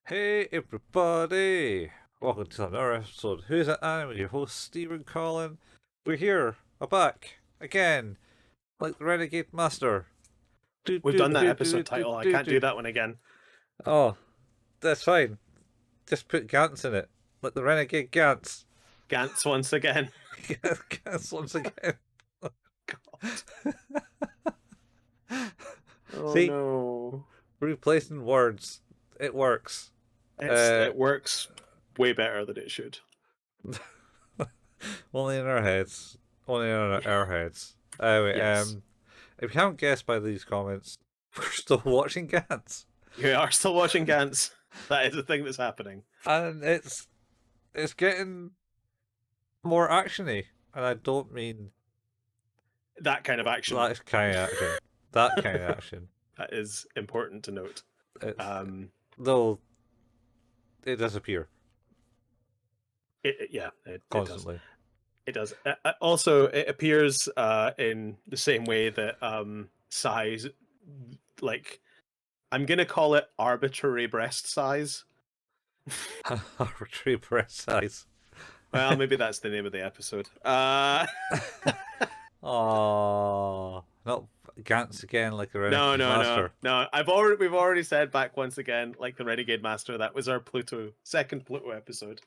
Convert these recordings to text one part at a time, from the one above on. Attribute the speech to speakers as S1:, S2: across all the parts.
S1: Hey everybody! Welcome to another episode of Who's It? I'm your host Steve and Colin. We're here, back again, like the Renegade Master. Do
S2: We've
S1: do
S2: done that
S1: do do
S2: episode
S1: do
S2: title. I
S1: do
S2: can't do
S1: do.
S2: that one again.
S1: Oh, that's fine. Just put Gantz in it, like the Renegade Gantz.
S2: Gantz once again.
S1: Gantz once again.
S2: God. Oh
S1: See,
S2: no.
S1: replacing words, it works.
S2: It works way better than it should.
S1: Only in our heads. Only in our heads. Anyway,
S2: Yes.
S1: if you haven't guessed by these comments, we're still watching Gantz,
S2: You are still watching Gantz. That is the thing that's happening.
S1: and it's getting more actiony, and I don't mean
S2: That kind of action.
S1: that kind of action. That kind of action.
S2: That is important to note.
S1: It's,
S2: Um,
S1: though it disappear
S2: it does.
S1: constantly.
S2: It does. Also, it appears in the same way that size, like, I'm gonna call it arbitrary breast size.
S1: Arbitrary breast size.
S2: Well, maybe that's the name of the episode.
S1: Oh, not Gantz again, like a
S2: No,
S1: Renegade
S2: no,
S1: Master.
S2: no. We've already said back once again, like the Renegade Master. That was our second Pluto episode.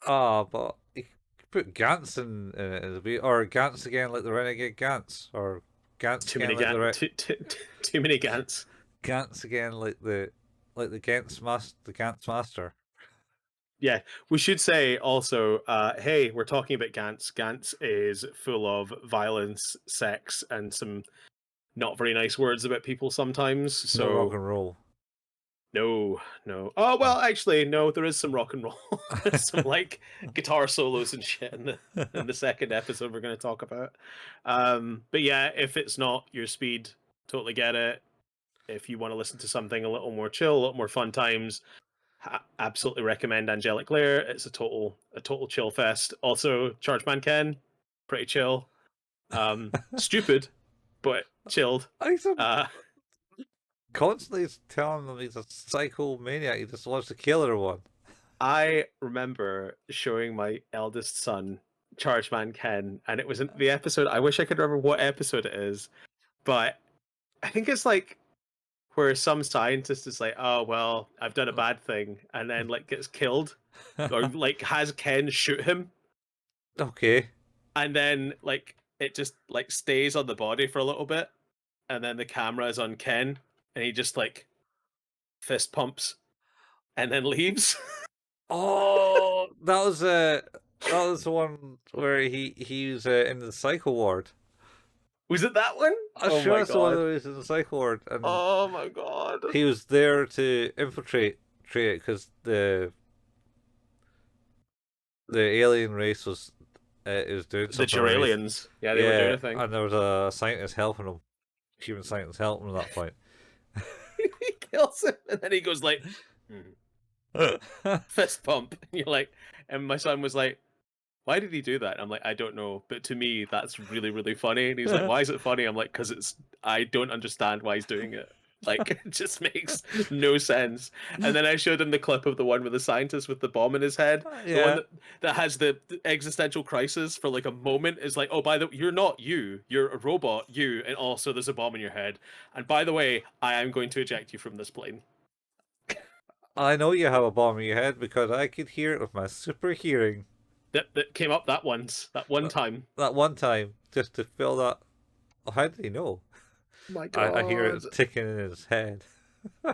S1: Oh, but you could put Gantz in it as a bit, or Gantz again, like the Renegade Gantz, or Gantz
S2: Too
S1: again,
S2: many
S1: like
S2: too many Gantz.
S1: Gantz again, like the Gantz Master.
S2: Yeah, we should say also, hey, we're talking about Gantz. Gantz is full of violence, sex, and some not very nice words about people sometimes. So
S1: No rock and roll.
S2: no. Oh well, actually, no. There is some rock and roll, some like guitar solos and shit in the second episode we're going to talk about. But yeah, if it's not your speed, totally get it. If you want to listen to something a little more chill, a little more fun times, absolutely recommend Angelic Lair. It's a total chill fest. Also, Chargeman Ken, pretty chill. Stupid, but chilled.
S1: Constantly telling them he's a psycho maniac. He just wants to kill everyone.
S2: I remember showing my eldest son Chargeman Ken, and it was in the episode. I wish I could remember what episode it is, but I think it's like where some scientist is like, "Oh well, I've done a bad thing," and then like gets killed, or like has Ken shoot him,
S1: Okay.
S2: and then like it just like stays on the body for a little bit, and then the camera is on Ken, and he just like fist pumps, and then leaves.
S1: Oh, that was the one where he was in the psycho ward.
S2: Was it that one?
S1: I'm
S2: Oh
S1: sure
S2: my
S1: it's the one
S2: god!
S1: that was in the psycho ward, and
S2: Oh my god!
S1: he was there to infiltrate it because the alien race was doing
S2: The
S1: something.
S2: Juralians. Yeah, they were doing a thing.
S1: And there was a scientist helping him. Human scientist helping him at that point.
S2: He kills him, and then he goes like, fist pump. And you're like, and my son was like, why did he do that? And I'm like, I don't know, but to me, that's really, really funny. And he's like, why is it funny? I'm like, because I don't understand why he's doing it. Like, it just makes no sense. And then I showed him the clip of the one with the scientist with the bomb in his head.
S1: Yeah.
S2: The one that has the existential crisis for like a moment is like, oh, by the way, you're not you. You're a robot, you. And also there's a bomb in your head. And by the way, I am going to eject you from this plane.
S1: I know you have a bomb in your head because I could hear it with my super hearing.
S2: That came up that one time.
S1: That one time, just to feel that. Oh, how did he know?
S2: My god.
S1: I hear it ticking in his head.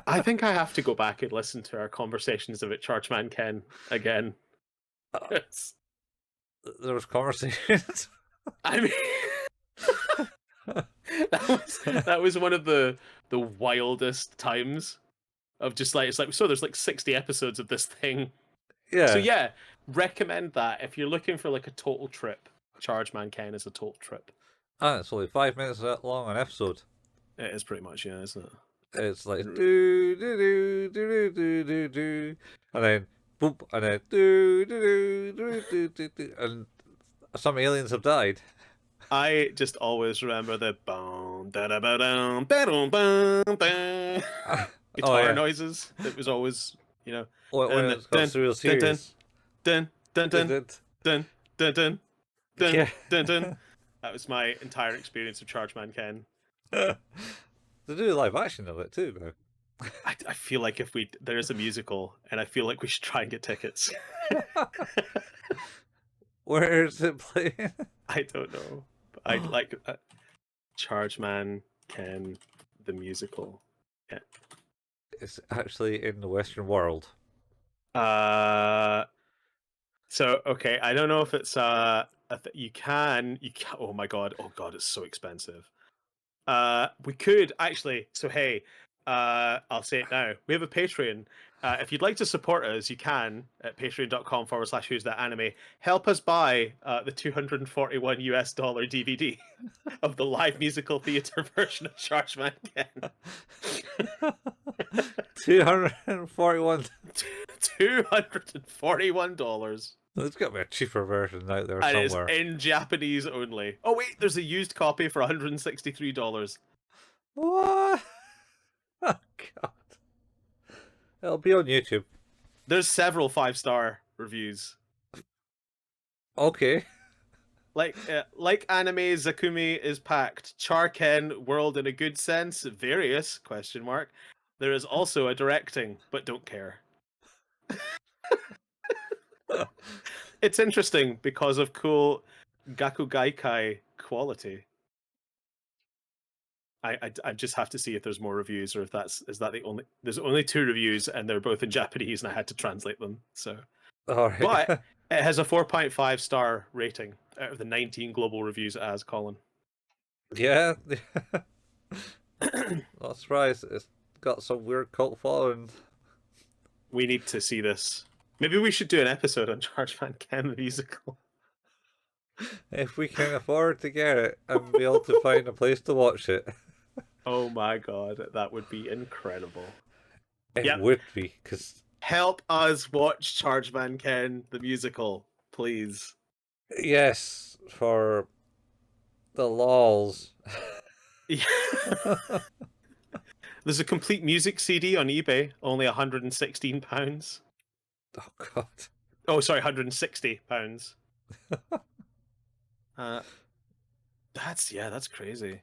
S2: I think I have to go back and listen to our conversations about Chargeman Ken again.
S1: There was conversations.
S2: I mean, that was one of the wildest times of just like, it's like, so there's like 60 episodes of this thing.
S1: Yeah.
S2: So yeah, recommend that if you're looking for like a total trip. Chargeman Ken is a total trip.
S1: And it's only 5 minutes long an episode.
S2: It is pretty much, yeah, isn't it?
S1: It's like do do do do do do do, and then boop, and then do do do do do do, and some aliens have died.
S2: I just always remember the boom da da ba dum ba dum bum bum guitar noises. It was always you know,
S1: When
S2: and
S1: it's got serial
S2: dun dun
S1: series.
S2: dun dun
S1: Is
S2: dun
S1: it?
S2: dun dun dun dun
S1: Yeah.
S2: dun dun. That was my entire experience of Chargeman Ken.
S1: They do live action of it too now.
S2: I feel like if there is a musical, and I feel like we should try and get tickets.
S1: Where is it playing?
S2: I don't know. I'd like Chargeman Ken the musical. Yeah.
S1: It's actually in the Western world.
S2: So okay, I don't know if it's you can. Oh my god, it's so expensive. We could actually. So hey, I'll say it now. We have a Patreon. If you'd like to support us, you can at patreon.com/who's that anime. Help us buy the $241 DVD of the live musical theater version of Chargeman Ken.
S1: $241.
S2: $241.
S1: There's got to be a cheaper version out there
S2: And
S1: somewhere.
S2: it's in Japanese only. Oh wait, there's a used copy for $163.
S1: What? Oh god. It'll be on YouTube.
S2: There's several 5-star reviews.
S1: Okay.
S2: Like anime, Zakumi is packed. Charken world in a good sense, various ? There is also a directing, but don't care. It's interesting because of cool Gakugaikai quality. I just have to see if there's more reviews, or if is that the only. There's only 2 reviews, and they're both in Japanese, and I had to translate them. So,
S1: All right.
S2: but it has a 4.5-star rating out of the 19 global reviews it has. Colin.
S1: Yeah. Not surprised. It's got some weird cult following.
S2: We need to see this. Maybe we should do an episode on Chargeman Ken the musical.
S1: If we can afford to get it and be able to find a place to watch it.
S2: Oh my god, that would be incredible.
S1: It would be, because...
S2: Help us watch Chargeman Ken the musical, please.
S1: Yes, for the lols.
S2: Yeah. There's a complete music CD on eBay, only £116.
S1: Oh god.
S2: Oh, sorry, £160. That's crazy.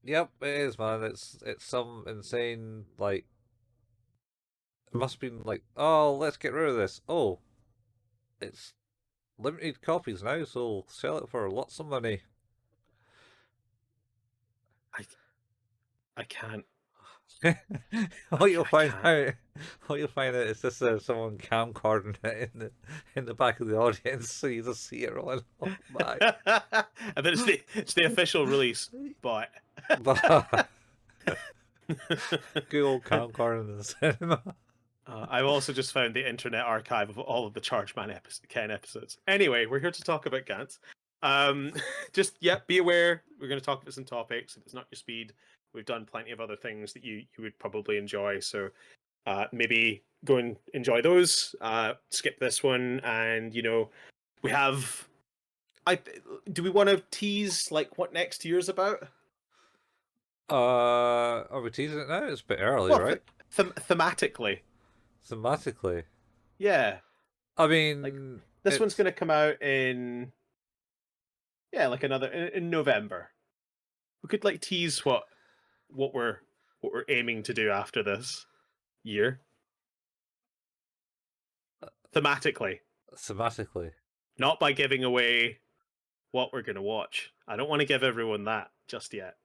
S1: Yep, it is, man. It's some insane, like, it must have been like, oh, let's get rid of this. Oh, it's limited copies now, so we'll sell it for lots of money.
S2: I can't.
S1: What you'll find out is just someone camcording it in the back of the audience, so you just see it rolling. Oh my!
S2: And then it's the official release, but
S1: good old camcorder in the cinema.
S2: I've also just found the internet archive of all of the Chargeman Ken episodes. Anyway, we're here to talk about Gantz. Be aware we're going to talk about some topics. If it's not your speed, we've done plenty of other things that you would probably enjoy. So maybe go and enjoy those. Skip this one, and we have. Do we want to tease like what next year's about?
S1: Are we teasing it now? It's a bit early, right?
S2: Thematically.
S1: Thematically.
S2: Yeah.
S1: I mean,
S2: like, this one's going to come out in. Yeah, like in November. We could like tease what we're aiming to do after this year. Thematically. Not by giving away what we're going to watch. I don't want to give everyone that just yet.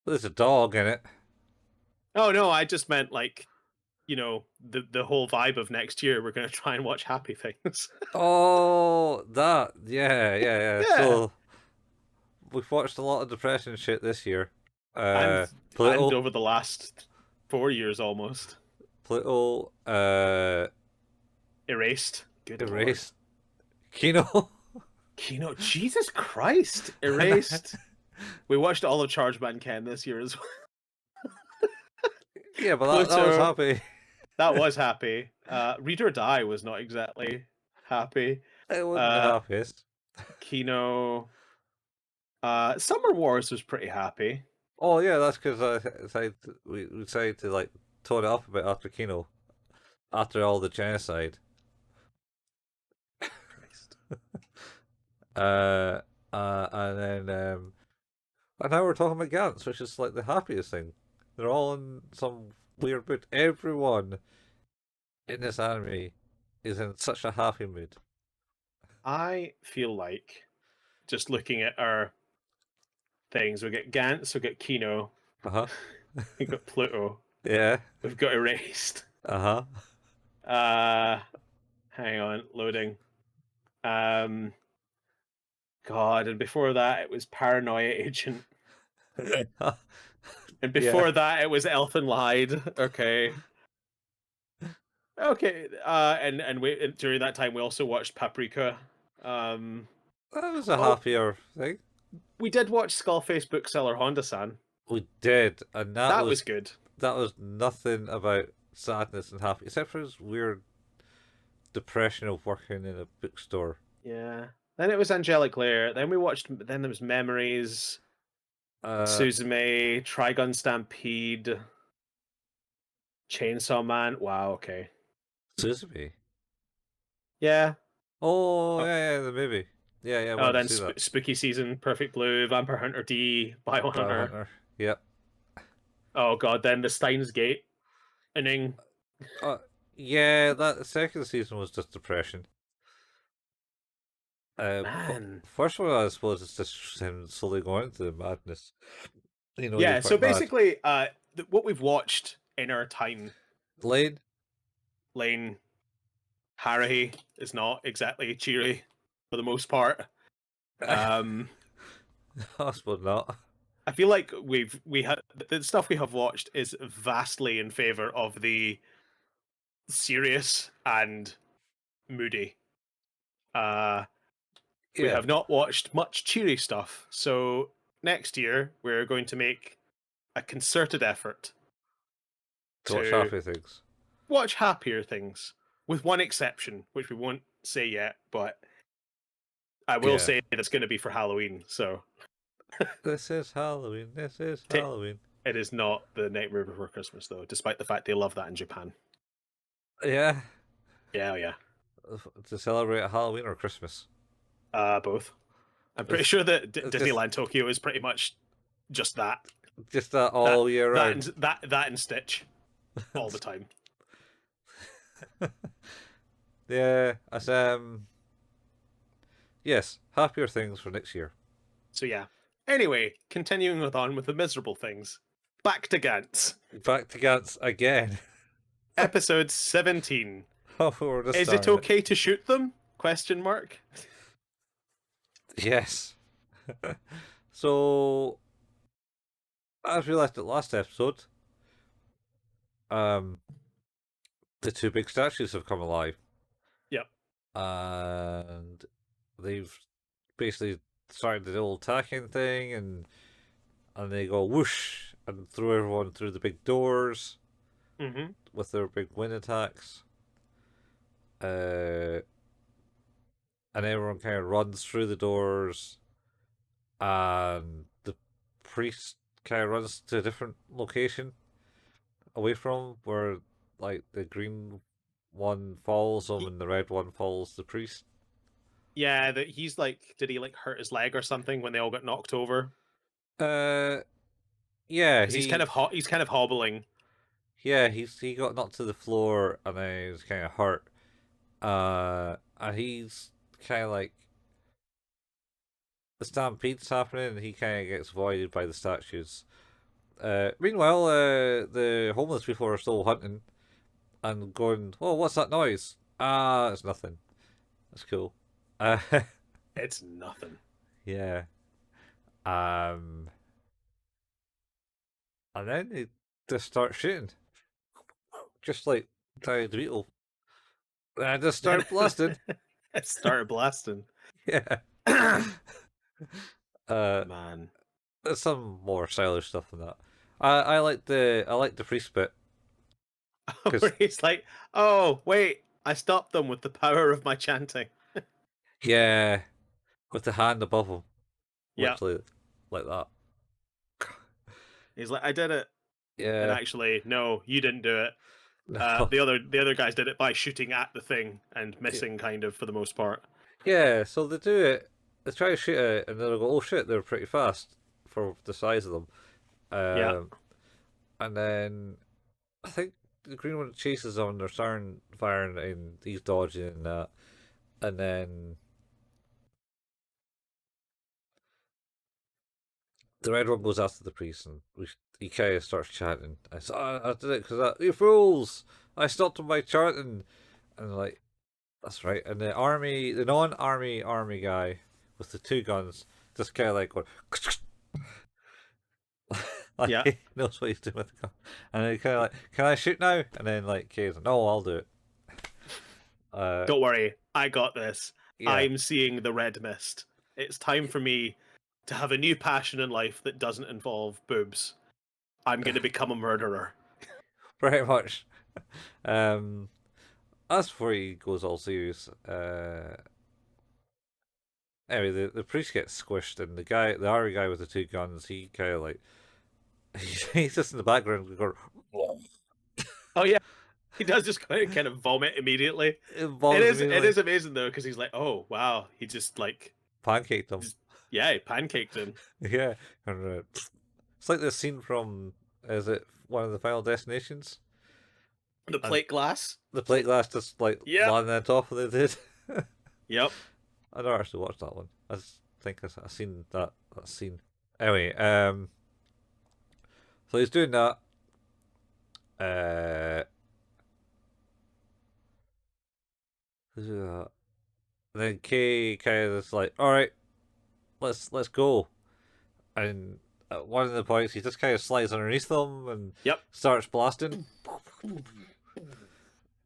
S1: There's a dog in it.
S2: Oh no, I just meant like, the whole vibe of next year. We're going to try and watch happy things.
S1: Oh, that. Yeah. So we've watched a lot of depressing shit this year.
S2: And over the last 4 years almost.
S1: Pluto,
S2: Erased. Good
S1: Erased. Lord.
S2: Kino. Jesus Christ. Erased. We watched all of Chargeman Ken this year as well.
S1: Yeah, but that was happy.
S2: That was happy. Read or Die was not exactly happy.
S1: It wasn't the happiest.
S2: Kino. Summer Wars was pretty happy.
S1: Oh yeah, that's because we decided to like tone it up a bit after Kino, after all the genocide.
S2: Christ.
S1: Uh, and now we're talking about Gantz, which is like the happiest thing. They're all in some weird mood. Everyone in this anime is in such a happy mood.
S2: I feel like just looking at our things, we get Gantz, we get Kino,
S1: Uh huh.
S2: we got Pluto,
S1: Yeah.
S2: we've got Erased.
S1: Uh huh.
S2: Hang on, loading. Um, God, and before that it was Paranoia Agent, and
S1: Yeah.
S2: before that it was Elfin Lied. Okay, okay. And during that time we also watched Paprika. Um,
S1: That was a
S2: oh,
S1: happier thing.
S2: we did watch Skullface Bookseller Honda-san.
S1: We did, and
S2: That was good.
S1: that was nothing about sadness and happy, except for his weird depression of working in a bookstore.
S2: Yeah. Then it was Angelic Lair. Then we watched. Then there was Memories,
S1: Uh,
S2: Suzume, Trigun Stampede, Chainsaw Man. Wow. Okay.
S1: Suzume.
S2: Yeah.
S1: Oh
S2: Oh,
S1: yeah, the movie. Yeah, I
S2: oh
S1: went to
S2: then
S1: see that.
S2: Spooky Season, Perfect Blue, Vampire Hunter D,
S1: Bio
S2: Biohunter.
S1: Hunter. Yep.
S2: Oh god. Then the Steins Gate inning.
S1: Uh, yeah, that second season was just depression.
S2: Man.
S1: First one, I suppose, is just him slowly going into the madness. You know, he
S2: Yeah.
S1: was
S2: So
S1: quite mad.
S2: basically, what we've watched in our time,
S1: Lane.
S2: Lane Haruhi is not exactly cheery for the most part. Um.
S1: I suppose not.
S2: I feel like we had the stuff we have watched is vastly in favor of the serious and moody. We
S1: Yeah,
S2: have not watched much cheery stuff, so next year we're going to make a concerted effort
S1: to watch
S2: to
S1: happy things.
S2: watch happier things, with one exception, which we won't say yet, but I will
S1: Yeah.
S2: say that it's going to be for Halloween. So
S1: This is Halloween. This is
S2: t-
S1: Halloween.
S2: it is not the Nightmare Before Christmas, though, despite the fact they love that in Japan.
S1: Yeah.
S2: Yeah, yeah.
S1: To celebrate Halloween or Christmas.
S2: Both. I'm pretty
S1: It's,
S2: sure that
S1: it's
S2: Disneyland Tokyo is pretty much just that.
S1: just that
S2: That
S1: all year
S2: that
S1: round.
S2: and, that and Stitch all the time.
S1: Yeah, as yes, happier things for next year.
S2: So yeah. Anyway, continuing on with the miserable things. Back to Gantz.
S1: Back to Gantz again.
S2: Episode 17.
S1: Oh, we're just
S2: Is it
S1: starting
S2: okay to shoot them? Question mark.
S1: Yes. So, as we left it last episode, um, the two big statues have come alive.
S2: Yep.
S1: And they've basically started the old attacking thing, and they go whoosh and throw everyone through the big doors
S2: Mm-hmm.
S1: with their big wind attacks. And everyone kind of runs through the doors, and the priest kind of runs to a different location away from where, like, the green one follows him and the red one follows the priest.
S2: Yeah, that he's like, did he like hurt his leg or something when they all got knocked over?
S1: Yeah,
S2: Because he's kind of hobbling.
S1: yeah, he got knocked to the floor and then he was kind of hurt. And he's kind of like, the stampede's happening and he kind of gets avoided by the statues. Meanwhile, the homeless people are still hunting and going, "Oh, what's that noise?" Ah, it's nothing. That's cool.
S2: It's nothing.
S1: Yeah. And then they just start shooting, just like Tiny DeVito. And just start blasting.
S2: It started blasting.
S1: Yeah.
S2: Man.
S1: There's some more stylish stuff than that. I like the priest bit.
S2: Where he's like, oh, wait, I stopped them with the power of my chanting.
S1: Yeah, with the hand above him,
S2: Yeah.
S1: literally like that.
S2: He's like, I did it, and
S1: Yeah.
S2: actually, no, you didn't do it.
S1: No.
S2: The other guys did it by shooting at the thing and missing, kind of, for the most part.
S1: Yeah, so they do it. They try to shoot it, and they'll go, "Oh shit, they're pretty fast for the size of them."
S2: Yeah,
S1: And then I think the green one chases them. They're starting firing, and he's dodging and that. And then the red one goes after the priest, and he kind of starts chanting. I said, I did it because you fools! I stopped him by chanting, and like that's right. And the non-army guy with the two guns, just kind of like going. Like
S2: yeah.
S1: he knows what he's doing with the gun, and he kind of like, "Can I shoot now?" And then like Kay's like, "No, I'll do it."
S2: Don't worry, I got this.
S1: Yeah,
S2: I'm seeing the red mist. It's time for me to have a new passion in life that doesn't involve boobs. I'm going to become a murderer.
S1: pretty much. Um, that's before he goes all serious. Anyway, the priest gets squished, and the army guy with the two guns, he kind of like he's just in the background going,
S2: Oh yeah, he does just kind of vomit immediately.
S1: it bothers
S2: It
S1: immediately.
S2: is amazing though, because he's like, oh wow, he just like
S1: Pancaked him.
S2: yeah, he pancaked him.
S1: Yeah, and it's like the scene from is it one of the Final Destinations?
S2: The
S1: And
S2: plate glass.
S1: the plate glass just like
S2: Yep.
S1: landing on top of it did.
S2: Yep.
S1: I never actually watched that one. I just think I've seen that scene. Anyway, so he's doing that. He's doing that. And then Kay kind of is like, "All right, let's go." And at one of the points, he just kind of slides underneath them and
S2: Yep.
S1: starts blasting.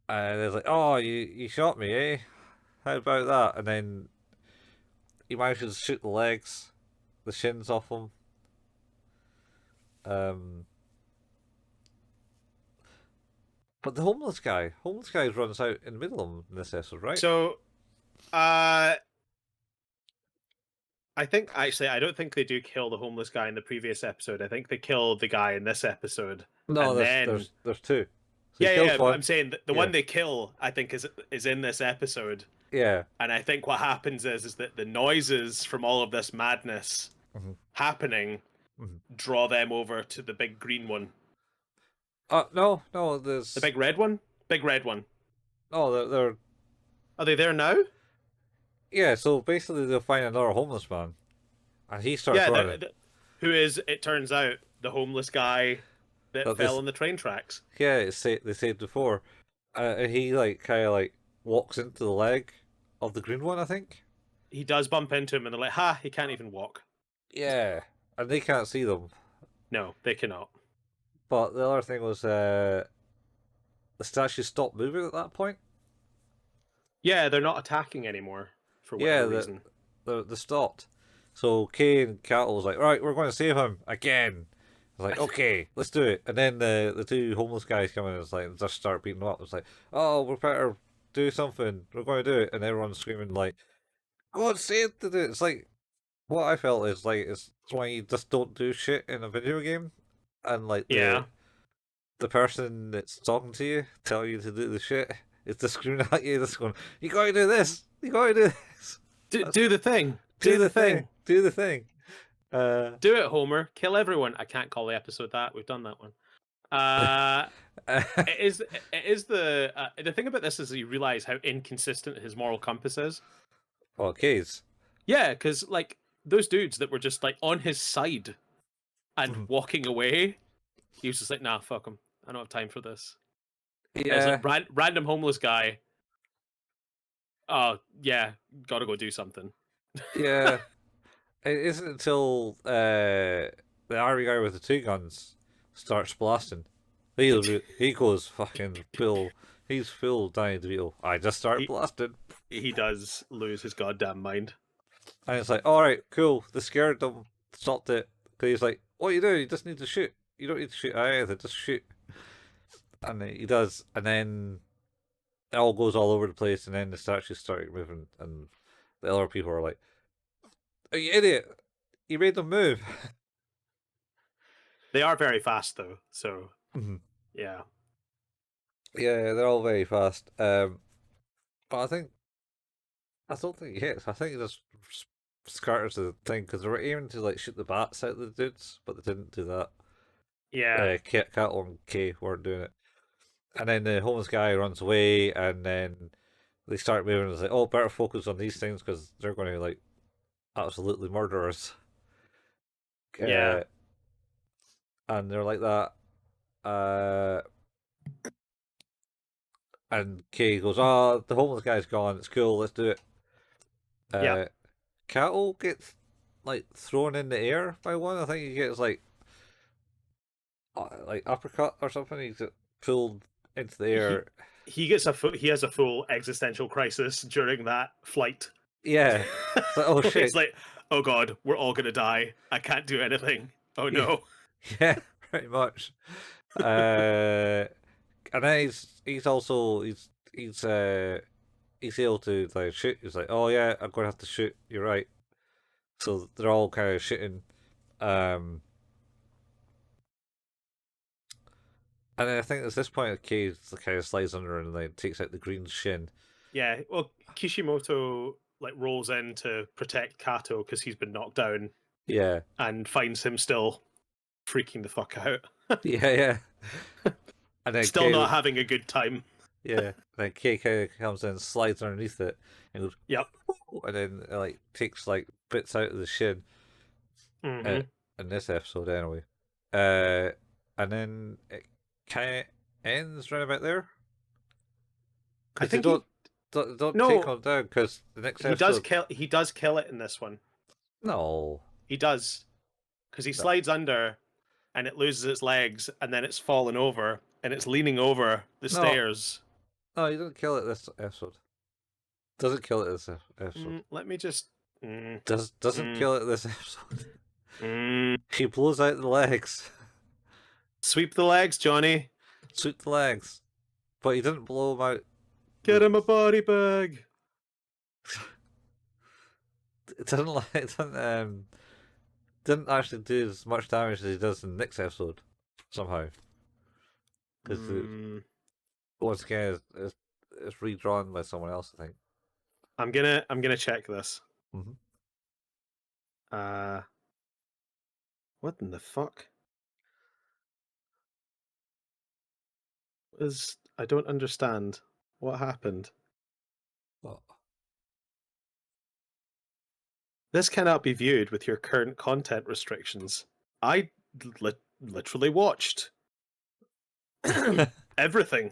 S1: And it's like, "Oh, you shot me, eh? How about that?" And then he manages to shoot the legs, the shins off him. Um, but the homeless guy runs out in the middle of him in this episode, right?
S2: So, I think actually, I don't think they do kill the homeless guy in the previous episode. I think they kill the guy in this episode,
S1: No,
S2: and then
S1: there's two. So he
S2: yeah,
S1: kills
S2: yeah. But
S1: one.
S2: I'm saying the
S1: Yeah,
S2: one they kill, I think, is in this episode.
S1: yeah.
S2: And I think what happens is that the noises from all of this madness
S1: Mm-hmm.
S2: happening
S1: Mm-hmm.
S2: draw them over to the big green one.
S1: No,
S2: The
S1: there's
S2: big red one? Big red one.
S1: no, they're
S2: Are they there now?
S1: yeah. So basically, they'll find another homeless man, and he starts
S2: Yeah,
S1: running.
S2: who is, it turns out, the homeless guy that
S1: That
S2: fell
S1: this
S2: on the train tracks.
S1: yeah, they said before, and he like kind of like walks into the leg of the green one, I think.
S2: He does bump into him and they're like, ha, he can't even walk.
S1: Yeah, and they can't see them.
S2: No, they cannot.
S1: But the other thing was the statue stopped moving at that point.
S2: Yeah, they're not attacking anymore for
S1: Yeah,
S2: whatever reason.
S1: they stopped. So Kay and Cattle was like, right, we're going to save him again. I was like, okay, let's do it. And then the two homeless guys come in and it's like just start beating them up. It's like, oh, we better do something. We're going to do it. And everyone's screaming like, go on, say it to do it. It's like what I felt is like it's why you just don't do shit in a video game, and like
S2: Yeah.
S1: the person that's talking to you tell you to do the shit is just screaming at you, just going, you got to do this. You got to do this.
S2: Do the thing.
S1: Do the thing. Do the thing.
S2: Do it, Homer. Kill everyone. I can't call the episode that. We've done that one. It is the thing about this is you realize how inconsistent his moral compass is.
S1: Oh, Kay's.
S2: Yeah, because like those dudes that were just like on his side and walking away, he was just like, nah, fuck him. I don't have time for this.
S1: Yeah.
S2: Like, random homeless guy. Oh yeah, gotta go do something.
S1: Yeah. It isn't until the army guy with the two guns starts blasting. He goes fucking full. He's full Danny DeVito. I just started blasting.
S2: He does lose his goddamn mind.
S1: And it's like, alright, cool. They scared them, stopped it. Because he's like, what you do? You just need to shoot. You don't need to shoot either, just shoot. And he does. And then it all goes all over the place. And then the statues start moving. And the other people are like, oh, you idiot. You made them move.
S2: They are very fast though, so
S1: Mhm.
S2: yeah.
S1: Yeah, they're all very fast. But I don't think he hits. I think he just scatters the thing because they were aiming to like shoot the bats out of the dudes, but they didn't do that.
S2: Yeah.
S1: Cattle and K weren't doing it. And then the homeless guy runs away, and then they start moving. It's like, oh, better focus on these things because they're going to like absolutely murder us.
S2: Yeah.
S1: And they're like that. Uh, and Kay goes, "Oh, the homeless guy's gone. It's cool. Let's do it."
S2: Yeah.
S1: Uh, Cattle gets like thrown in the air by one. I think he gets like uppercut or something. He gets pulled into the
S2: He
S1: air.
S2: he has a full existential crisis during that flight.
S1: Yeah. It's like, oh
S2: It's
S1: shit.
S2: like, oh god, we're all gonna die. I can't do anything. Oh
S1: Yeah.
S2: no.
S1: Yeah. Pretty much. And then he's able to like shoot. He's like, oh yeah, I'm gonna have to shoot. You're right. So they're all kind of shooting. Um, and then I think at this point, Cage kind of slides under and like takes out the green shin.
S2: Yeah. Well, Kishimoto like rolls in to protect Kato because he's been knocked down
S1: Yeah,
S2: and finds him still freaking the fuck out.
S1: yeah, yeah. And then
S2: Still
S1: Kay,
S2: not having a good time.
S1: yeah, and then Kay kind of comes in, slides underneath it, and goes,
S2: Yep.
S1: and then like takes like bits out of the shin.
S2: Hmm.
S1: In this episode, anyway. Uh, and then it kind of ends right about there
S2: I
S1: because they
S2: think he
S1: don't take
S2: no
S1: him down because the next episode.
S2: he does kill it in this one.
S1: No,
S2: He does because he
S1: no,
S2: slides under and it loses its legs and then it's fallen over and it's leaning over the
S1: no,
S2: stairs.
S1: no. You don't kill it this episode. Doesn't kill it this episode.
S2: Let me just. Mm,
S1: Doesn't
S2: mm,
S1: kill it this episode.
S2: mm.
S1: He blows out the legs.
S2: Sweep the legs, Johnny.
S1: Shoot the legs, but he didn't blow them out.
S2: Get him a body bag.
S1: It doesn't like it didn't actually do as much damage as he does in the next episode somehow because once again it's redrawn by someone else. I think.
S2: I'm gonna check this.
S1: Mm-hmm.
S2: What in the fuck is? I don't understand. What happened?
S1: Well,
S2: This cannot be viewed with your current content restrictions. I literally watched everything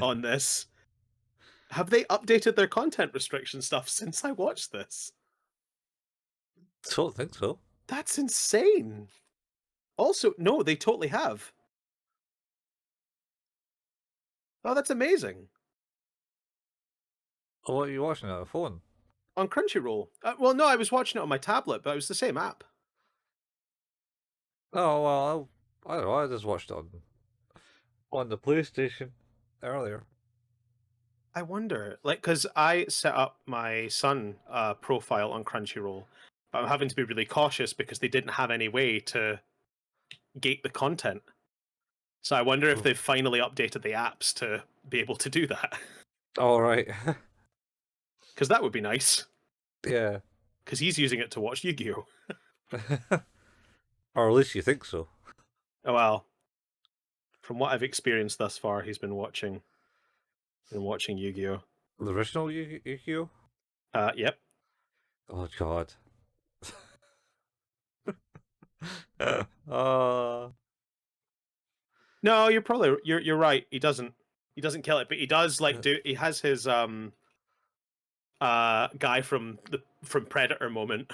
S2: on this. Have they updated their content restriction stuff since I watched this?
S1: don't think so.
S2: That's insane. Also, no, they totally have. Oh, that's amazing.
S1: Oh, what are you watching on a phone?
S2: On Crunchyroll. Well, no, I was watching it on my tablet, but it was the same app.
S1: Oh well, I don't know. I just watched it on the PlayStation earlier.
S2: I wonder, like, because I set up my son profile on Crunchyroll, but I'm having to be really cautious because they didn't have any way to gate the content. So I wonder if they've finally updated the apps to be able to do that.
S1: All right.
S2: Because that would be nice.
S1: Yeah.
S2: Because he's using it to watch Yu-Gi-Oh!
S1: Or at least you think so.
S2: Oh well. From what I've experienced thus far, he's been watching Yu-Gi-Oh!
S1: The original Yu-Gi-Oh?
S2: Yep.
S1: Oh god. uh,
S2: No, you're right. He doesn't kill it, but he does like he has his guy from Predator moment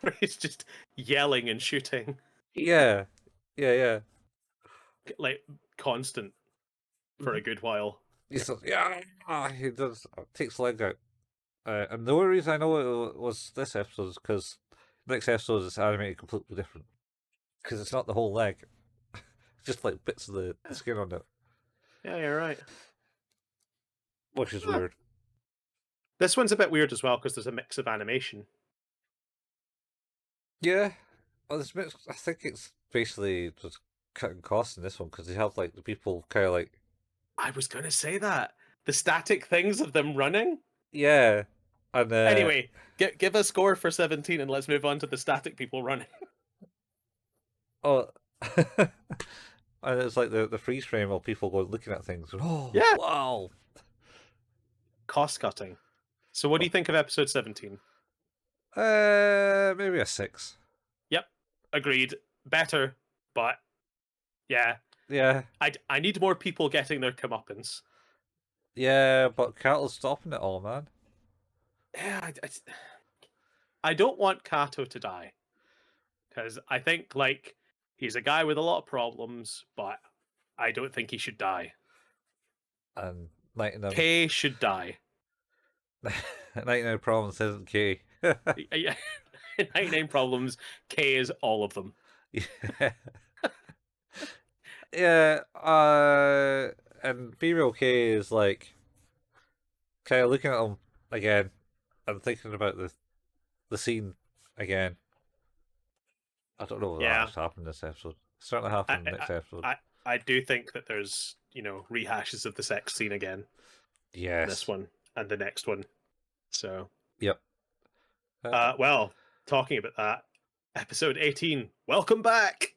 S2: where he's just yelling and shooting
S1: yeah. Yeah.
S2: like constant for a good while.
S1: He says, yeah. He does. Takes the leg out. And the only reason I know it was this episode is because next episode is animated completely different. Because it's not the whole leg. It's just like bits of the skin on it.
S2: Yeah, you're right.
S1: Which is weird.
S2: This one's a bit weird as well because there's a mix of animation.
S1: Yeah. Well, I think it's basically just cutting costs in this one because they have like the people kind of like
S2: I was going to say that. The static things of them running.
S1: yeah, and
S2: Anyway, give a score for 17 and let's move on to the static people running.
S1: oh, and it's like the freeze frame of people going looking at things. Oh,
S2: Yeah.
S1: wow.
S2: Cost cutting. So what do you think of episode 17?
S1: Maybe a 6.
S2: Yep. Agreed. Better, but yeah.
S1: Yeah,
S2: I need more people getting their comeuppance.
S1: yeah, but Catel's stopping it all, man.
S2: Yeah, I don't want Katou to die. Because I think, like, he's a guy with a lot of problems, but I don't think he should die.
S1: And 99,
S2: Kay should die.
S1: 99 problems isn't key.
S2: 99 problems, Kay is all of them.
S1: Yeah. Yeah, and Female K is like kind of looking at him again and thinking about the scene again. I don't know what
S2: Yeah.
S1: actually happened in this episode. It's certainly happened in the next episode.
S2: I do think that there's, rehashes of the sex scene again.
S1: Yes.
S2: This one and the next one. So.
S1: Yep.
S2: Well, talking about that, episode 18. Welcome back.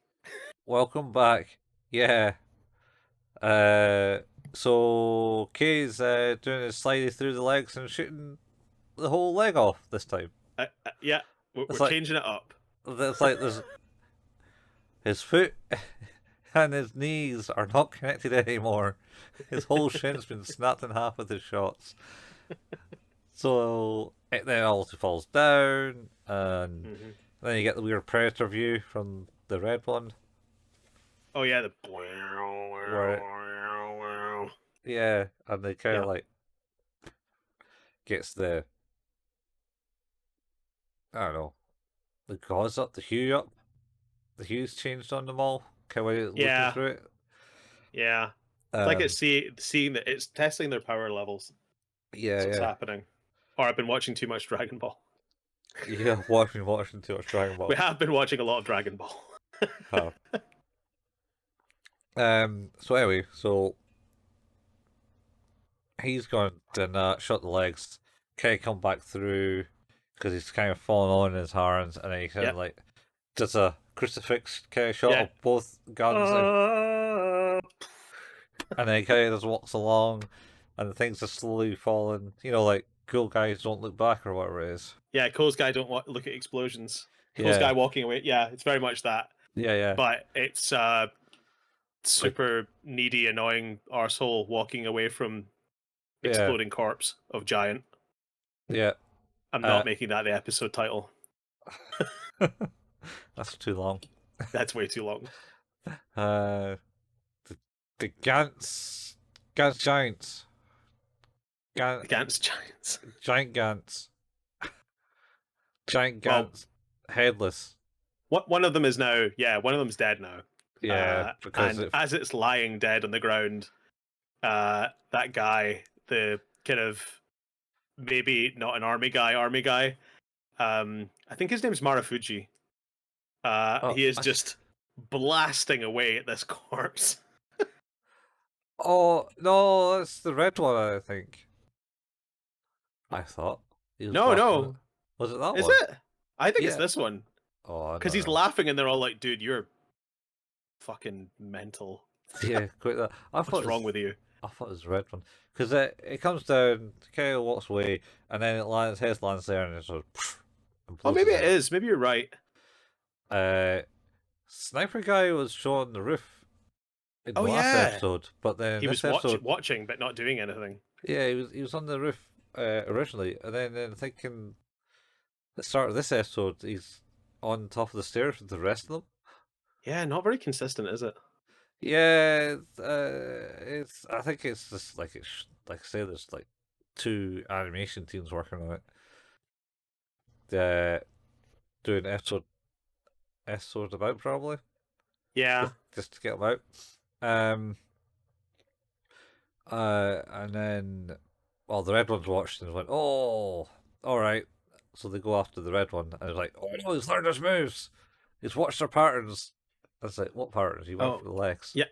S1: Welcome back. Yeah. So Kay's doing his slidey through the legs and shooting the whole leg off this time.
S2: Yeah, we're
S1: like,
S2: changing it up.
S1: It's like there's his foot and his knees are not connected anymore. His whole shin's been snapped in half with his shots. So it then also falls down, and then you get the weird predator view from the red one.
S2: Oh yeah,
S1: yeah, and they kind of like gets the I don't know the gauze up, the hue up, the hue's changed on them all. Kind of looking through it.
S2: Yeah, it's like it's seeing that it's testing their power levels.
S1: Yeah,
S2: That's what's happening. Or I've been watching too much Dragon Ball.
S1: Yeah, watching too much Dragon Ball.
S2: We have been watching a lot of Dragon Ball.
S1: Oh. So anyway, so he's gone and shot the legs. Kind of come back through because he's kind of fallen on in his hands, and then he kind of like does a crucifix kind of shot of both guns, and then he kind of just walks along, and the things are slowly falling. Like cool guys don't look back or whatever it is.
S2: Yeah, cool guy don't look at explosions. Cool guy walking away. Yeah, it's very much that.
S1: Yeah.
S2: But it's super needy, annoying arsehole walking away from exploding corpse of giant.
S1: Yeah.
S2: I'm not making that the episode title.
S1: That's too long.
S2: That's way too long.
S1: The Gantz Giants.
S2: Gantz Giants.
S1: Giant Gantz. Giant Gantz. Headless.
S2: One of them is now, one of them's dead now.
S1: Yeah, because
S2: as it's lying dead on the ground, that guy, the kind of maybe not an army guy, I think his name's Marufuji. He is just blasting away at this corpse.
S1: Oh no, that's the red one, I think. I thought.
S2: No.
S1: Was it that one?
S2: Is it? I think it's this one.
S1: Oh,
S2: because he's laughing and they're all like, "Dude, you're fucking mental."
S1: Yeah, quite that.
S2: What's wrong with you?
S1: I thought it was the red one because it comes down. Kyle walks away, and then his head lands there, and it sort of.
S2: Oh, maybe it is. Maybe you're right.
S1: Sniper guy was shown on the roof in the last episode, but then
S2: he was watching but not doing anything.
S1: Yeah, he was on the roof originally, and then thinking at the start of this episode he's on top of the stairs with the rest of them.
S2: Yeah, not very consistent, is it?
S1: Yeah, it's. I think it's just like like I say, there's like 2 animation teams working on it. Doing episode about probably.
S2: Yeah,
S1: just to get them out. And then the red ones watched and went, "Oh, all right." So they go after the red one, and it's like, "Oh no, he's learned his moves." He's watched their patterns. I was like, what patterns? He went
S2: Oh,
S1: for the legs.
S2: yeah.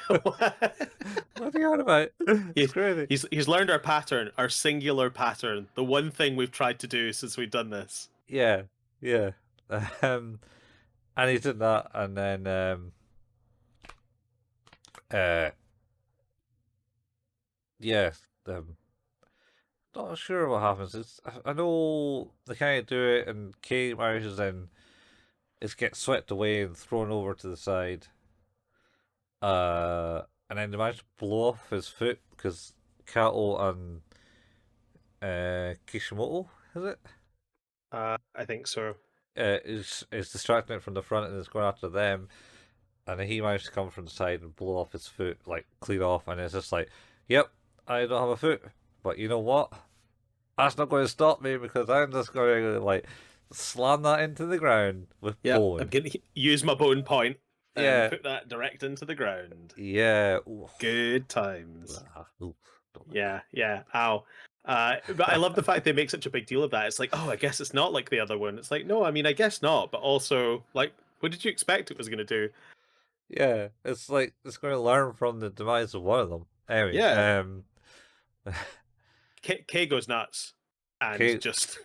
S1: What are you on about? It's crazy.
S2: He's learned our pattern, our singular pattern, the one thing we've tried to do since we've done this.
S1: Yeah, yeah. Um, and he did that, and then uh, yeah. Not sure what happens. I know they can't do it, and Kay manages and it gets swept away and thrown over to the side. And then they manage to blow off his foot because Kato and Kishimoto, is it?
S2: I think so.
S1: Is distracting it from the front and is going after them, and then he managed to come from the side and blow off his foot, like clean off, and it's just like, yep, I don't have a foot, but you know what? That's not going to stop me because I'm just going to like slam that into the ground with
S2: Yeah,
S1: bone.
S2: I'm gonna use my bone point and
S1: Yeah.
S2: put that direct into the ground.
S1: Yeah. Ooh.
S2: Good times.
S1: Ooh.
S2: Yeah, yeah. Ow. But I love the fact they make such a big deal of that. It's like, oh, I guess it's not like the other one. It's like, no, I mean, I guess not. But also, like, what did you expect it was going to do?
S1: Yeah, it's like it's going to learn from the demise of one of them. Anyway,
S2: Yeah. Kay goes nuts and
S1: Kay
S2: just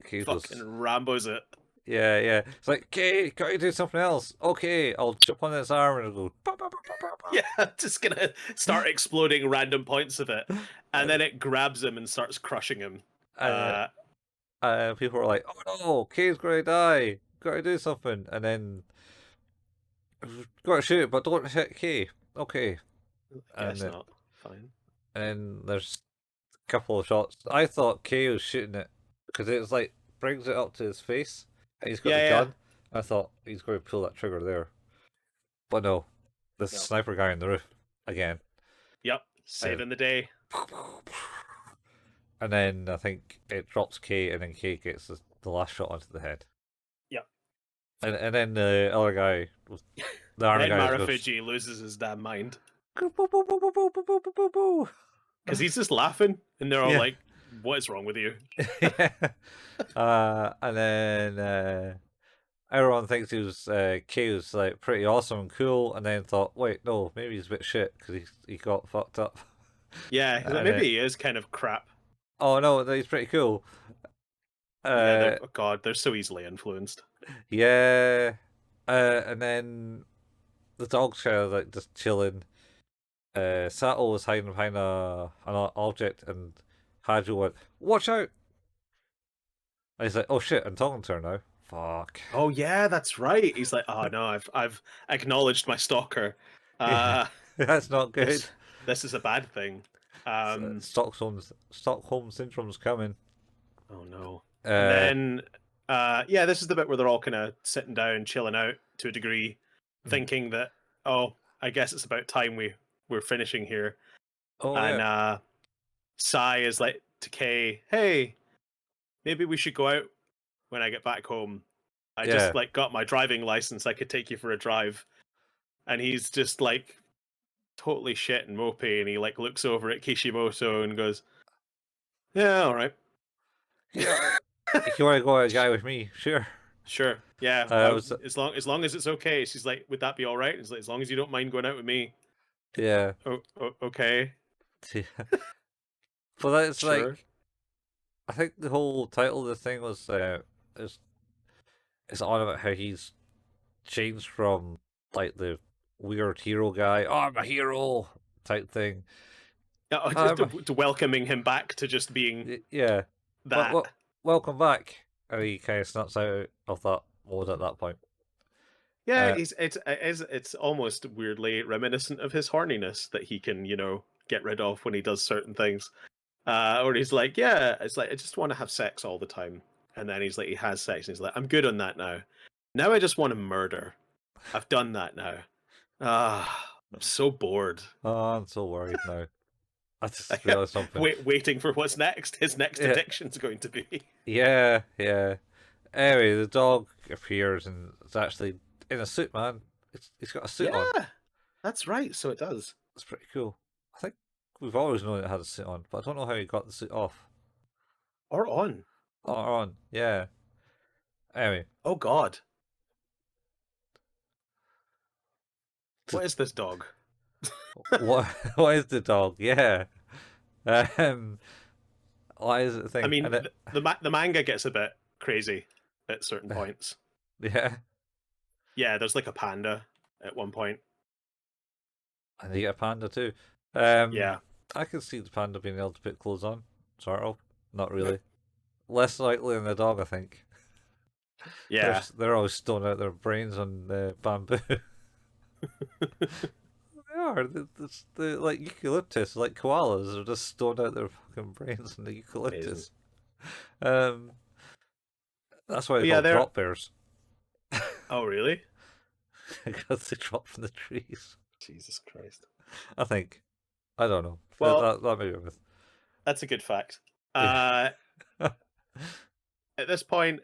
S1: goes,
S2: fucking Rambos it.
S1: yeah. It's like, Kay, got to do something else. Okay, I'll jump on this arm and go. Bah, bah, bah, bah, bah, bah.
S2: Yeah, just gonna start exploding random points of it, and then it grabs him and starts crushing him.
S1: People are like, oh no, Kay's going to die. Got to do something, and then got to shoot, but don't hit Kay. Okay,
S2: Guess
S1: and
S2: not. Fine.
S1: and then there's a couple of shots. I thought Kay was shooting it because it was like brings it up to his face, and he's got the gun. I thought he's going to pull that trigger there, but no, the sniper guy on the roof again.
S2: Yep, saving the day.
S1: And then I think it drops Kay, and then Kay gets the last shot onto the head.
S2: Yep.
S1: And then the other guy, the army
S2: then
S1: guy,
S2: Marufuji loses his damn mind
S1: goes,
S2: because he's just laughing, and they're all like, "What is wrong with you?"
S1: And then everyone thinks Kay was like pretty awesome and cool, and then thought, wait, no, maybe he's a bit shit because he got fucked up.
S2: Yeah, maybe he is kind of crap.
S1: Oh no, he's pretty cool.
S2: Oh God, they're so easily influenced.
S1: Yeah, and then the dog's kind of like just chilling. Sato was hiding behind an object, and Hajo went, "Watch out!" And he's like, "Oh shit!" And talking to her now. Fuck.
S2: Oh yeah, that's right. He's like, "Oh no, I've acknowledged my stalker.
S1: That's not good.
S2: This is a bad thing."
S1: Stockholm syndrome's coming.
S2: Oh no. And then, yeah, this is the bit where they're all kind of sitting down, chilling out to a degree, thinking that, oh, I guess it's about time we're finishing here.
S1: Oh,
S2: and Sai is like to Kay, hey, maybe we should go out when I get back home. I just like got my driving license. I could take you for a drive. And he's just like totally shit and mopey, and he like looks over at Kishimoto and goes, yeah, all right.
S1: Yeah. If you want to go out a guy with me, sure.
S2: Sure. Yeah. As long as it's okay. She's like, would that be all right? It's like, as long as you don't mind going out with me.
S1: Yeah.
S2: Okay.
S1: Yeah. But that's
S2: sure.
S1: like, I think the whole title of the thing was it's on about how he's changed from like the weird hero guy, oh I'm a hero type thing.
S2: To welcoming him back to just being
S1: that. But, welcome back. And he kind of snaps out of that mode at that point.
S2: Yeah, it's almost weirdly reminiscent of his horniness that he can, get rid of when he does certain things. Or he's like, yeah, it's like I just want to have sex all the time. And then he's like, he has sex, and he's like, I'm good on that now. Now I just want to murder. I've done that now. I'm so bored.
S1: Oh, I'm so worried now. I just realized something.
S2: Waiting for what's next. His next addiction's going to be.
S1: Yeah. Anyway, the dog appears and it's actually in a suit, man. It's got a suit on.
S2: Yeah, that's right. So it does.
S1: It's pretty cool. I think we've always known it had a suit on, but I don't know how he got the suit off.
S2: Or on.
S1: Or on, yeah. Anyway.
S2: Oh God. What is this dog?
S1: what what is the dog? Yeah. Um, why is it a thing?
S2: I mean,
S1: And it,
S2: the manga gets a bit crazy at certain points.
S1: yeah,
S2: Yeah, there's like a panda at one point.
S1: and you get a panda too.
S2: Yeah.
S1: I can see the panda being able to put clothes on, sort of. Not really. Less likely than the dog, I think.
S2: Yeah.
S1: They're always stoned out their brains on bamboo. They are. The like eucalyptus, like koalas, are just stoned out their fucking brains on the eucalyptus. Um, that's why
S2: But
S1: they
S2: yeah,
S1: call
S2: they're.
S1: drop bears
S2: Oh, really?
S1: because they drop from the trees.
S2: Jesus Christ.
S1: I think. I don't know.
S2: Well,
S1: That may be a myth.
S2: that's a good fact.
S1: Yeah.
S2: At this point,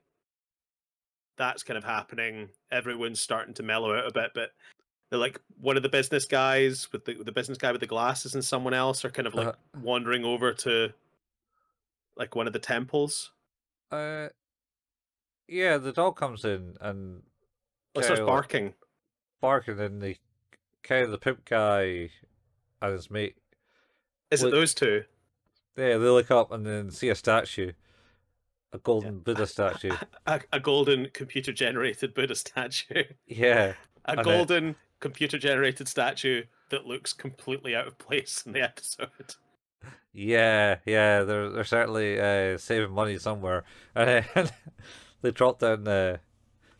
S2: that's kind of happening. Everyone's starting to mellow out a bit, but they're like one of the business guys with the business guy with the glasses and someone else are kind of like
S1: uh,
S2: wandering over to like one of the temples.
S1: uh, yeah, the dog comes in and
S2: Oh, it
S1: kind
S2: starts
S1: of like
S2: barking.
S1: barking, and the kind of the pimp guy and his mate
S2: Is it
S1: look.
S2: those two?
S1: Yeah, they look up and then see a statue, a
S2: Yeah.
S1: golden Buddha statue.
S2: A golden computer generated Buddha statue.
S1: Yeah,
S2: A
S1: and
S2: golden computer generated statue that looks completely out of place in the episode.
S1: yeah, they're certainly saving money somewhere, and then they drop down the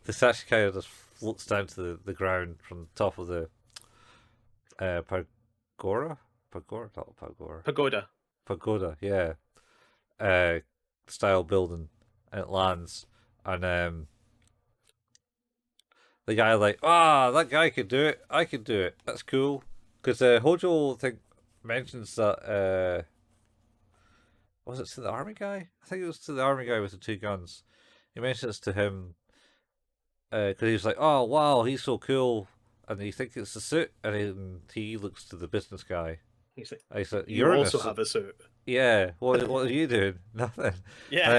S1: statue kind of just floats down to the ground from the top of the pagora, not pagora,
S2: Pagoda.
S1: pagoda, yeah, uh, style building, and it lands, and the guy like, that guy could do it, I could do it, that's cool, because Hojo mentions that was it to the army guy? I think it was to the army guy with the two guns. He mentions to him because he was like, "Oh wow, he's so cool," and he thinks it's the suit, and then he looks to the business guy.
S2: He's like,
S1: And he said,
S2: you
S1: "You're in a
S2: also
S1: suit."
S2: have a suit.
S1: Yeah. What are you doing? Nothing.
S2: Yeah.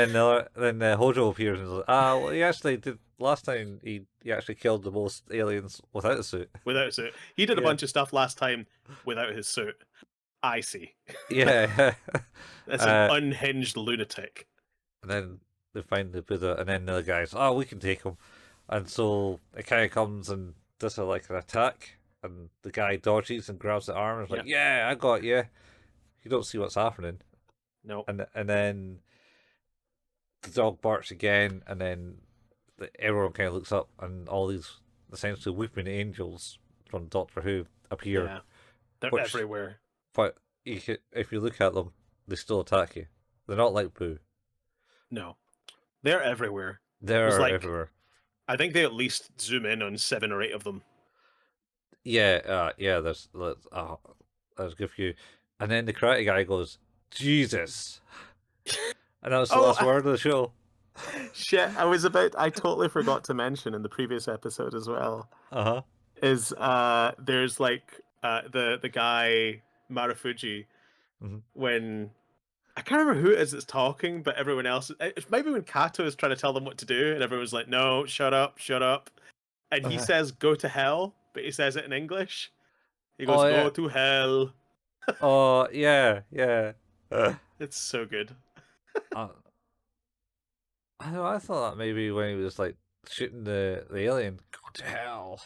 S1: And then Hojo appears and is like, well, he actually did last time. He actually killed the most aliens without a suit.
S2: Without a suit. He did a
S1: Yeah.
S2: bunch of stuff last time without his suit. I see.
S1: Yeah.
S2: That's an unhinged lunatic.
S1: And then they find the Buddha, and then the other guys, we can take him. And so it kind of comes and does an attack, and the guy dodges and grabs the arm and is like, yeah, I got you. You don't see what's happening.
S2: No.
S1: And then the dog barks again, and then everyone kind of looks up, and all these essentially weeping angels from Doctor Who appear.
S2: Yeah. They're everywhere.
S1: But if you look at them, they still attack you. They're not like Boo.
S2: No. They're everywhere.
S1: They're everywhere.
S2: I think they at least zoom in on 7 or 8 of them.
S1: Yeah, there's a good few. And then the karate guy goes, Jesus. And that was the last word of the show.
S2: Shit, I totally forgot to mention in the previous episode as well.
S1: Uh-huh.
S2: Is there's like the guy Marufuji when I can't remember who it is that's talking, but everyone else it's maybe when Kato is trying to tell them what to do and everyone's like, no, shut up. And he says go to hell, but he says it in English. He goes, go to hell.
S1: Oh, yeah.
S2: It's so good.
S1: I know, I thought that maybe when he was like shooting the alien, go to hell.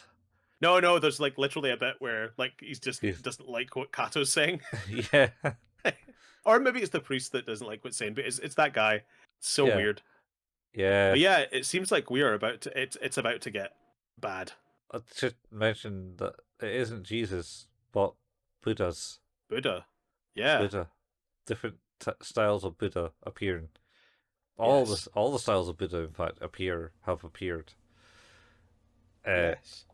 S2: No, there's like literally a bit where like he doesn't like what Kato's saying.
S1: Yeah.
S2: Or maybe it's the priest that doesn't like what's saying, but it's that guy. So weird.
S1: Yeah.
S2: But yeah, it seems like we are about to it's about to get bad.
S1: I should mention that it isn't Jesus, but Buddhas.
S2: Buddha. Yeah.
S1: Buddha. Different styles of Buddha appearing. All the styles of Buddha, in fact, have appeared.
S2: Yes.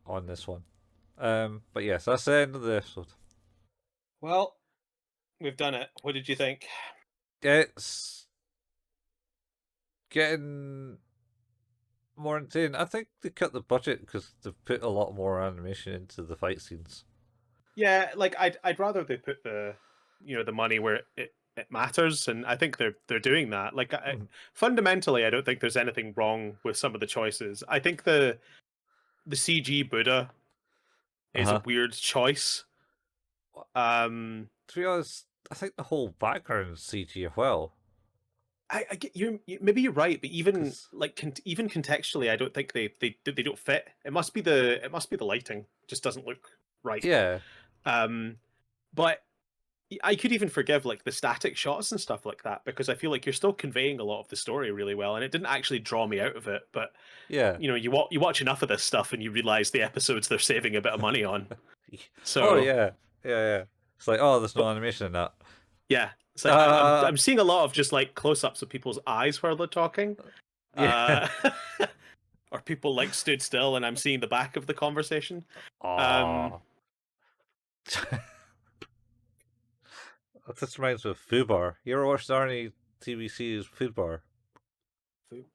S1: On this one. But yes, that's the end of the episode.
S2: Well, we've done it. What did you think?
S1: It's getting more insane. I think they cut the budget because they've put a lot more animation into the fight scenes.
S2: Yeah, like I'd rather they put the money where it matters, and I think they're doing that. Like fundamentally, I don't think there's anything wrong with some of the choices. I think the CG Buddha is a weird choice.
S1: To be honest, I think the whole background is CG as well.
S2: I get maybe you're right, but even
S1: 'Cause-
S2: like even contextually, I don't think they don't fit. It must be the lighting. It just doesn't look right.
S1: Yeah,
S2: But I could even forgive like the static shots and stuff like that because I feel like you're still conveying a lot of the story really well, and it didn't actually draw me out of it. But
S1: yeah.
S2: you know, you watch enough of this stuff and you realize the episodes they're saving a bit of money on.
S1: Oh
S2: So,
S1: yeah, yeah. It's like, oh, there's no
S2: but
S1: animation in that.
S2: yeah, it's like
S1: Uh,
S2: I'm seeing a lot of just like close-ups of people's eyes while they're talking.
S1: yeah.
S2: Uh, or people like stood still and I'm seeing the back of the conversation. Um,
S1: Oh, this reminds me of Fubar. You ever watched Arnie TV series Fubar?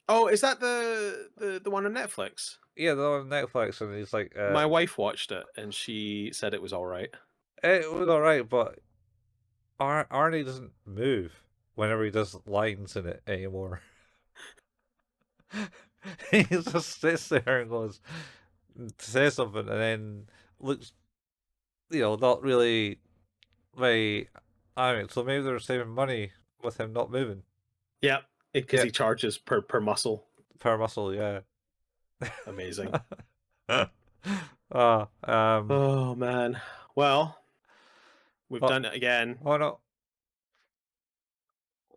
S2: oh, is that the one on Netflix?
S1: Yeah, the one on Netflix, and he's like,
S2: My wife watched it and she said it was all right.
S1: it was alright, but Arnie doesn't move whenever he does lines in it anymore. He just sits there and goes, says something, and then looks, not really very animated. So maybe they're saving money with him not moving.
S2: Yeah, because
S1: Yeah,
S2: he charges per muscle.
S1: per muscle, yeah.
S2: Amazing.
S1: Ah,
S2: Oh man. Well, we've
S1: but
S2: done it again.
S1: why not?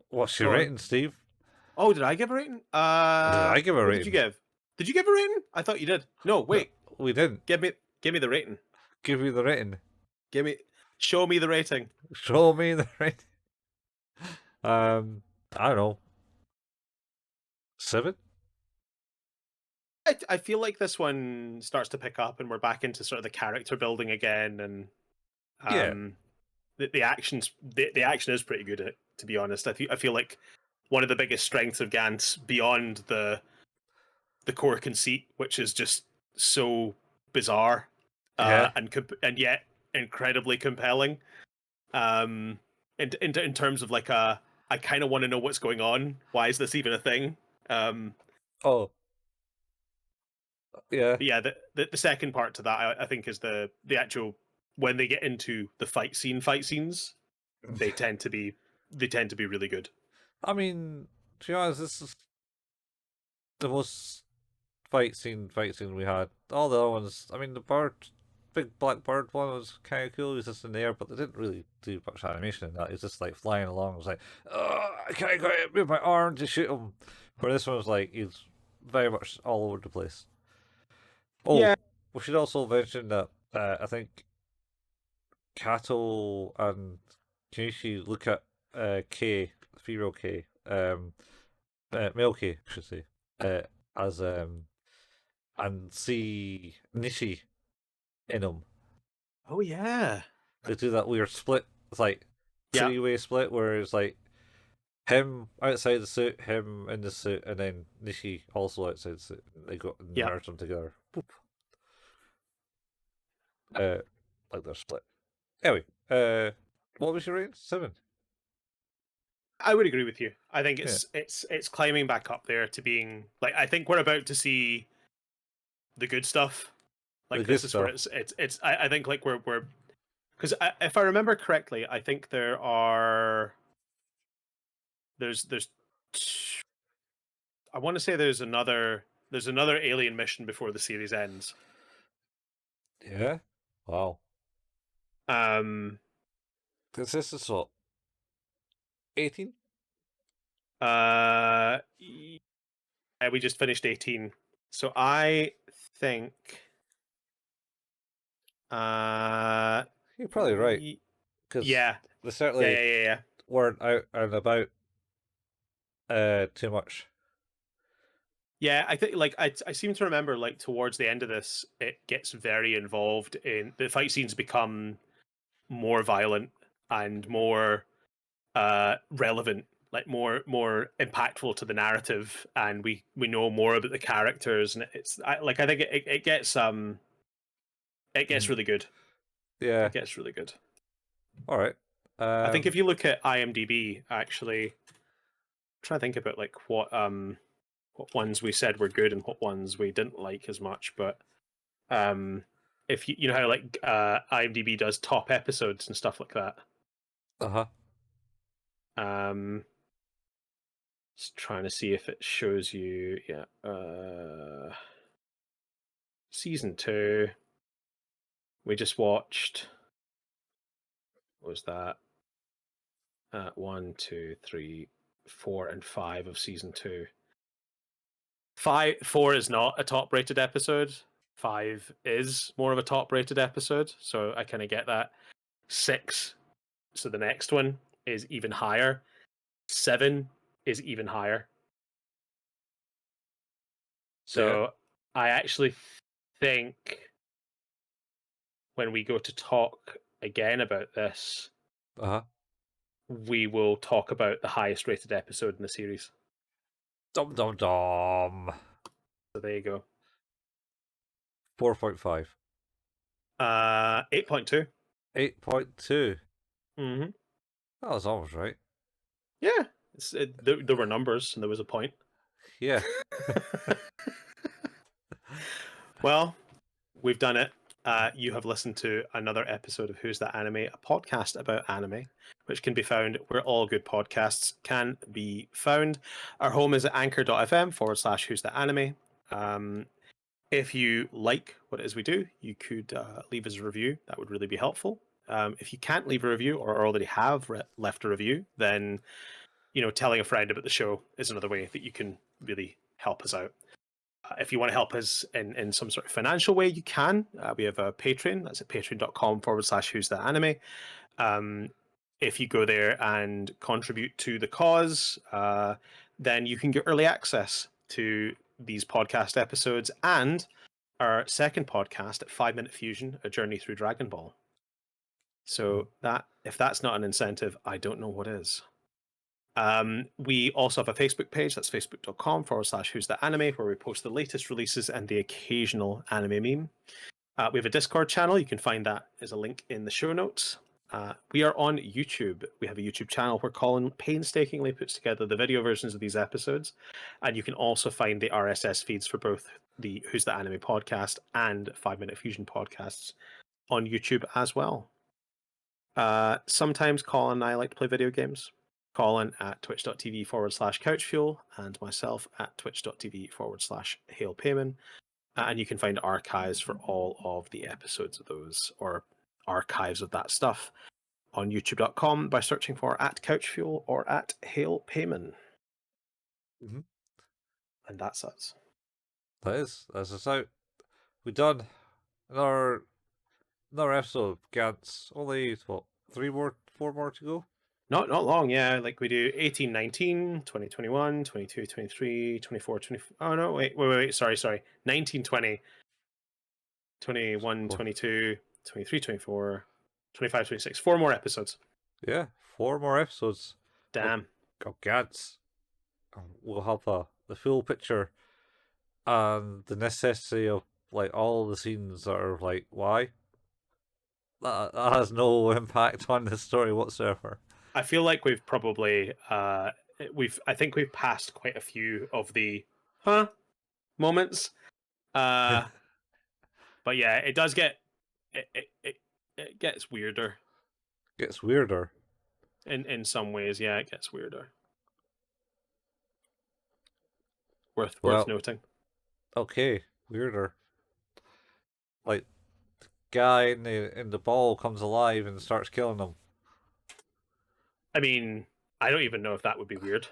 S1: What's your
S2: Go on.
S1: rating, Steve?
S2: Oh, did I give a rating?
S1: Did I give a
S2: What did you
S1: rating?
S2: give? Did you give a rating? I thought you did. No,
S1: No,
S2: wait.
S1: we didn't
S2: Give me the rating.
S1: give you the rating.
S2: Show me the rating.
S1: Show me the rating. I don't know. 7?
S2: I feel like this one starts to pick up and we're back into sort of the character building again and
S1: Yeah,
S2: the action is pretty good to be honest. I feel like one of the biggest strengths of Gantz beyond the core conceit, which is just so bizarre
S1: yeah.
S2: and yet incredibly compelling. In terms of like I kind of want to know what's going on. Why is this even a thing?
S1: Oh, yeah.
S2: But yeah, the second part to that I think is the actual when they get into the fight scenes, they tend to be really good.
S1: I mean, to be honest, this is the most fight scene we had. All the other ones, I mean, the big black bird one was kind of cool. He was just in the air, but they didn't really do much animation in that. He's just like flying along. It was like, oh, I can't move my arm to shoot him. Where this one was like, he's very much all over the place. Oh,
S2: Yeah.
S1: we should also mention that I think Katou and Kenichi look at K, female K, male K, I should say, as and see Nishi in him.
S2: Oh yeah.
S1: They do that weird split. It's like
S2: Yeah.
S1: three-way split where it's like him outside the suit, him in the suit, and then Nishi also outside the suit. They got and
S2: Yeah.
S1: merge them together. Boop. Like they're split. Anyway, what was your rating? 7.
S2: I would agree with you. I think it's climbing back up there to being like I think we're about to see the good stuff. Like
S1: The
S2: this
S1: good
S2: is where
S1: stuff.
S2: it's I think like we're because if I remember correctly, I think there's I want to say there's another alien mission before the series ends.
S1: Yeah. Wow.
S2: Um.
S1: Because this is what 18.
S2: Yeah, we just finished 18, so I think.
S1: You're probably right. Because
S2: Yeah.
S1: they certainly
S2: Yeah.
S1: weren't out and about too much.
S2: Yeah, I think like I seem to remember like towards the end of this, it gets very involved in the fight scenes become more violent and more relevant, like more impactful to the narrative, and we know more about the characters, and I think it gets really good.
S1: Yeah.
S2: It gets really good.
S1: All right.
S2: I think if you look at IMDb, actually, I'm trying to think about like what ones we said were good and what ones we didn't like as much, but if you know how like IMDb does top episodes and stuff like that.
S1: Uh-huh.
S2: Just trying to see if it shows you. Yeah. Season 2. We just watched. What was that? 1, 2, 3, 4, and 5 of season 2. 4 is not a top-rated episode. 5 is more of a top-rated episode, so I kind of get that. 6, so the next one is even higher. 7 is even higher. So I actually think when we go to talk again about this,
S1: Uh-huh.
S2: we will talk about the highest rated episode in the series.
S1: Dum dum dum.
S2: So there you go.
S1: 4.5.
S2: 8.2.
S1: 8.2.
S2: Mm-hmm.
S1: That was almost right.
S2: Yeah, there were numbers and there was a point.
S1: Yeah.
S2: Well, we've done it. You have listened to another episode of Who's That Anime, a podcast about anime, which can be found where all good podcasts can be found. Our home is at anchor.fm/Who's That Anime. If you like what it is we do, you could leave us a review. That would really be helpful. If you can't leave a review or already have left a review, then telling a friend about the show is another way that you can really help us out. If you want to help us in some sort of financial way, you can. We have a Patreon. That's at patreon.com/Who's That Anime. If you go there and contribute to the cause, then you can get early access to these podcast episodes and our second podcast at 5 Minute Fusion, A Journey Through Dragon Ball. So that if that's not an incentive, I don't know what is. We also have a Facebook page. That's facebook.com/Who's That Anime, where we post the latest releases and the occasional anime meme. We have a Discord channel. You can find that as a link in the show notes. We are on YouTube. We have a YouTube channel where Colin painstakingly puts together the video versions of these episodes. And you can also find the RSS feeds for both the Who's That Anime podcast and 5 Minute Fusion podcasts on YouTube as well. Sometimes Colin and I like to play video games. Colin at twitch.tv/couchfuel and myself at twitch.tv/hailpayman. And you can find archives for all of the episodes of those, or archives of that stuff, on youtube.com by searching for at couchfuel or at hailpayman.
S1: Mm-hmm.
S2: And that's us.
S1: That's us out. We done another episode of Gantz. Only what, 4 more to go?
S2: Not long, yeah. Like we do 18, 19, 20, 21, 22, 23, 24, 24. Oh no, wait. Sorry. 19, 20, 21, 22, 23, 24, 25, 26. 4 more episodes.
S1: Yeah, 4 more episodes.
S2: Damn.
S1: Of Gantz. We'll have the full picture and the necessity of like all the scenes that are like, why? That has no impact on the story whatsoever.
S2: I feel like we've probably I think we've passed quite a few of the moments. But yeah, it does get it gets weirder.
S1: Gets weirder.
S2: In some ways, yeah, it gets weirder. Worth noting.
S1: Okay, weirder. Like the guy in the ball comes alive and starts killing them.
S2: I mean, I don't even know if that would be weird.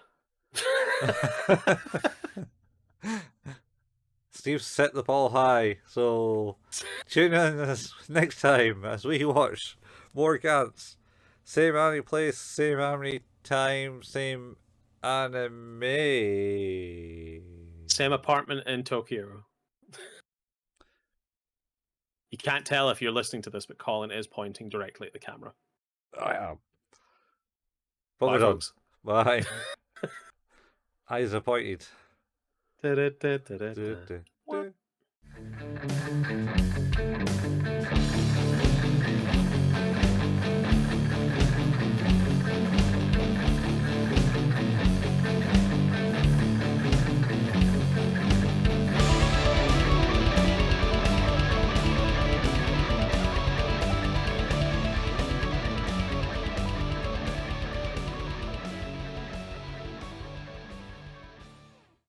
S1: Steve set the ball high, so tune in next time as we watch more Gantz. Same anime place, same anime time, same anime.
S2: Same apartment in Tokyo. You can't tell if you're listening to this, but Colin is pointing directly at the camera.
S1: I am.
S2: Bye, folks.
S1: Bye. Eyes are pointed.
S2: Da-da-da-da-da-da.